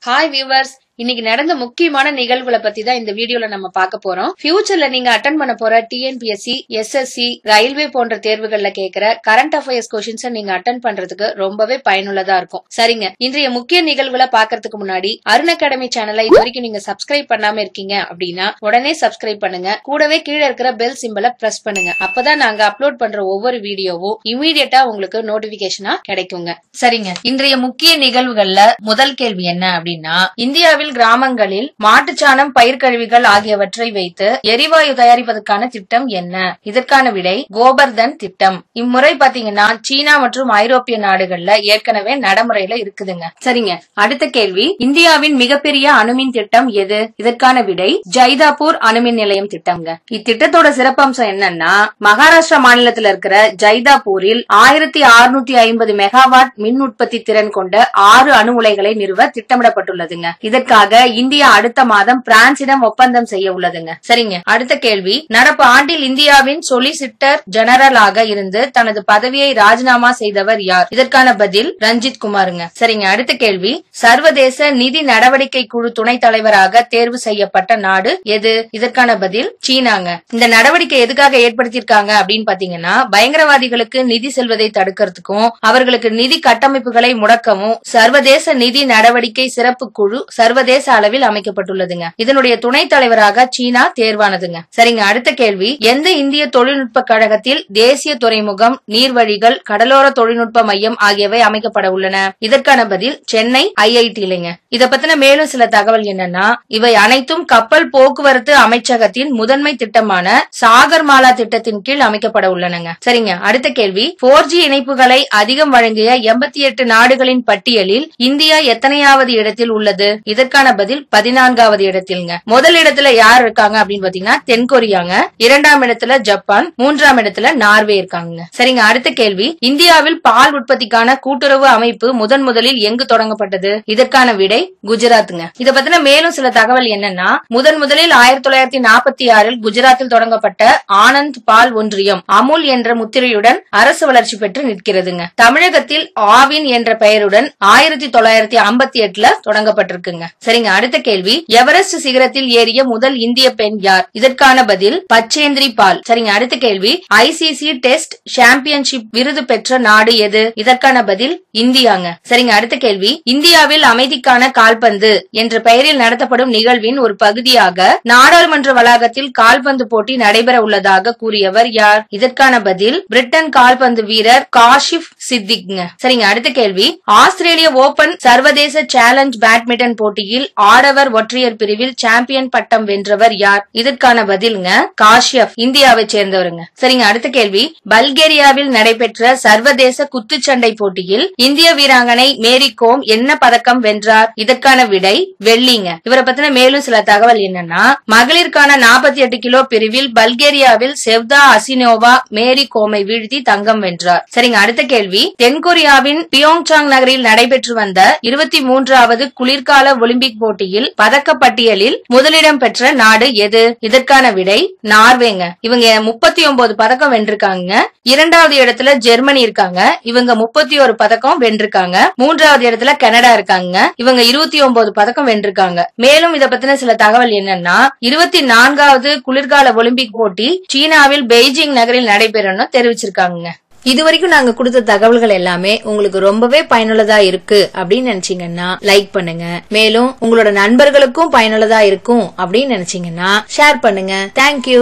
Hi viewers, இன்னைக்கு நடந்த முக்கியமான நிகழ்வுகளை பத்தி தான் இந்த வீடியோல நம்ம பார்க்க போறோம். ஃபியூச்சர்ல நீங்க அட்டெண்ட் பண்ண போற டிஎன்பிஎஸ்சி, எஸ்எஸ்சி, ரயில்வே போன்ற தேர்வுகள்ல கேட்கிற கரண்ட் அஃபேர்ஸ் கொஸ்டின்ஸ் நீங்க அட்டெண்ட் பண்றதுக்கு ரொம்பவே பயனுள்ளதா இருக்கும். சரிங்க, இன்றைய முக்கிய நிகழ்வுகளை பாக்கிறதுக்கு முன்னாடி அருண் அகாடமி சேனலை இது வரைக்கும் நீங்க சப்ஸ்கிரைப் பண்ணாம இருக்கீங்க அப்படின்னா உடனே சப்ஸ்கிரைப் பண்ணுங்க. கூடவே கீழே இருக்கிற பெல் சிம்பலை பிரஸ் பண்ணுங்க. அப்பதான் நாங்க அப்லோட் பண்ற ஒவ்வொரு வீடியோவும் இமீடியட்டா உங்களுக்கு நோட்டிபிகேஷனா கிடைக்குங்க. சரிங்க, இன்றைய முக்கிய நிகழ்வுகள்ல முதல் கேள்வி என்ன அப்படின்னா, இந்தியாவில் கிராமங்களில் மாட்டுச்சாணம், பயிர்கழிவுகள் ஆகியவற்றை வைத்து எரிவாயு தயாரிப்பதற்கான திட்டம் என்ன? இதற்கான விடை கோபர்தன் திட்டம். இம்முறை பாத்தீங்கன்னா சீனா மற்றும் ஐரோப்பிய நாடுகள்ல ஏற்கனவே நடைமுறையில இருக்குதுங்க. சரிங்க, அடுத்த கேள்வி, இந்தியாவின் மிகப்பெரிய அணுமின் திட்டம் எது? இதற்கான விடை ஜைதாப்பூர் அணுமின் நிலையம் திட்டம்ங்க. இத்திட்டத்தோட சிறப்பம்சம் என்னன்னா, மகாராஷ்டிரா மாநிலத்தில் இருக்கிற ஜைதாப்பூரில் 1650 மெகாவாட் மின் உற்பத்தி திறன் கொண்ட 6 அணு உலைகளை நிறுவ திட்டமிடப்பட்டுள்ளதுங்க. இதற்காக இந்தியா அடுத்த மாதம் பிரான்சிடம் ஒப்பந்தம் செய்ய உள்ளதுங்க. சரிங்க, அடுத்த கேள்வி, நடப்பு ஆண்டில் இந்தியாவின் சொலிசிட்டர் ஜெனரலாக இருந்து தனது பதவியை ராஜினாமா செய்தவர் யார்? இதற்கான பதில் ரஞ்சித் குமாருங்க. சரிங்க, அடுத்த கேள்வி, சர்வதேச நிதி நடவடிக்கை குழு துணைத் தலைவராக தேர்வு செய்யப்பட்ட நாடு எது? இதற்கான பதில் சீனாங்க. இந்த நடவடிக்கை எதுக்காக ஏற்படுத்தியிருக்காங்க அப்படின்னு பாத்தீங்கன்னா, பயங்கரவாதிகளுக்கு நிதி செல்வதை தடுக்கிறதுக்கும் அவர்களுக்கு நிதி கட்டமைப்புகளை முடக்கவும் சர்வதேச நிதி நடவடிக்கை சிறப்பு குழு சர்வதேச அளவில் அமைக்கப்பட்டுள்ளதுங்க. இதனுடைய துணைத் தலைவராக சீனா தேர்வானதுங்க. சரிங்க, அடுத்த கேள்வி, எந்த இந்திய தொழில்நுட்ப கழகத்தில் தேசிய துறைமுகம், நீர்வழிகள், கடலோர தொழில்நுட்ப மையம் ஆகியவை அமைக்கப்பட உள்ளன? இதற்கான பதில் சென்னை ஐஐடிலங்க. இத பத்தின மேலும் சில தகவல் என்னன்னா, இவை அனைத்தும் கப்பல் போக்குவரத்து அமைச்சகத்தின் முதன்மை திட்டமான சாகர்மாலா திட்டத்தின் கீழ் அமைக்கப்பட உள்ளனங்க. சரிங்க, அடுத்த கேள்வி, 4G இணைப்புகளை அதிகம் வழங்கிய 88 நாடுகளின் பட்டியலில் இந்தியா எத்தனையாவது இடத்தில் உள்ளது? இதற்கான பதில் 14வது இடத்தில்ங்க. முதல் இடத்துல யார் இருக்காங்க அப்படின்னு பாத்தீங்கன்னா தென்கொரியாங்க, 2ஆம் இடத்துல ஜப்பான், 3ஆம் இடத்துல நார்வே இருக்காங்க. சரிங்க, அடுத்த கேள்வி, இந்தியாவில் பால் உற்பத்திக்கான கூட்டுறவு அமைப்பு முதலில் எங்கு தொடங்கப்பட்டது? இதற்கான விடை குஜராத்துங்க. இத பத்தின மேலும் சில தகவல் என்னன்னா, முதலில் 1946 குஜராத்தில் தொடங்கப்பட்ட ஆனந்த் பால் ஒன்றியம் அமுல் என்ற முத்திரையுடன் அரசு வளர்ச்சி பெற்று நிற்கிறதுங்க. தமிழகத்தில் ஆவின் என்ற பெயருடன் 1958 தொடங்கப்பட்டிருக்குங்க. சரிங்க, அடுத்த கேள்வி, எவரெஸ்ட் சிகரத்தில் ஏறிய முதல் இந்திய பெண் யார்? இதற்கான பதில் பச்சேந்திரி பால். சரிங்க, அடுத்த கேள்வி, ஐசிசி டெஸ்ட் சாம்பியன்ஷிப் விருது பெற்ற நாடு எது? இதற்கான பதில் இந்தியாங்க. சரிங்க, அடுத்த கேள்வி, இந்தியாவில் அமைதிக்கான கால்பந்து என்ற பெயரில் நடத்தப்படும் நிகழ்வின் ஒரு பகுதியாக நாடாளுமன்ற வளாகத்தில் கால்பந்து போட்டி நடைபெற உள்ளதாக கூறியவர் யார்? இதற்கான பதில் பிரிட்டன் கால்பந்து வீரர் காஷிப் சித்திக்ங்க. சரிங்க, அடுத்த கேள்வி, ஆஸ்திரேலிய ஓபன் சர்வதேச சேலஞ்ச் பேட்மிண்டன் போட்டியில் ஆடவர் ஒற்றையர் பிரிவில் சாம்பியன் பட்டம் வென்றவர் யார்? இதற்கான பதில்ங்க காஷ்யப், இந்தியாவை சேர்ந்தவருங்க. சரிங்க, அடுத்த கேள்வி, பல்கேரியாவில் நடைபெற்ற சர்வதேச குத்துச்சண்டை போட்டியில் இந்திய வீராங்கனை மேரி கோம் என்ன பதக்கம் வென்றார்? இதற்கான விடை வெள்ளிங்க. இவரை பத்தின மேலும் சில தகவல் என்னன்னா, மகளிருக்கான 48 கிலோ பிரிவில் பல்கேரியாவில் செவ்தா அசினோவா மேரி கோமை வீழ்த்தி தங்கம் வென்றார். சரிங்க, அடுத்த கேள்வி, தென்கொரியாவின் பியோங்சாங் நகரில் நடைபெற்று வந்த 23வது குளிர்கால ஒலிம்பிக் போட்டியில் பதக்கப்பட்டியலில் முதலிடம் பெற்ற நாடு எது? இதற்கான விடை நார்வேங்க. இவங்க 39 பதக்கம் வென்றிருக்காங்க. 2வது இடத்துல ஜெர்மனி இருக்காங்க, இவங்க 31 பதக்கம் வென்றிருக்காங்க. 3வது இடத்துல கனடா இருக்காங்க, இவங்க 29 பதக்கம் வென்றிருக்காங்க. மேலும் இத பத்தின சில தகவல் என்னன்னா, 24வது குளிர்கால ஒலிம்பிக் போட்டி சீனாவில் பெய்ஜிங் நகரில் நடைபெறும்னு தெரிவிச்சிருக்காங்க. இதுவரைக்கும் நாங்க கொடுத்த தகவல்கள் எல்லாமே உங்களுக்கு ரொம்பவே பயனுள்ளதா இருக்கு அப்படின்னு நினைச்சீங்கன்னா லைக் பண்ணுங்க. மேலும் உங்களோட நண்பர்களுக்கும் பயனுள்ளதா இருக்கும் அப்படின்னு நினைச்சீங்கன்னா ஷேர் பண்ணுங்க. தேங்க்யூ.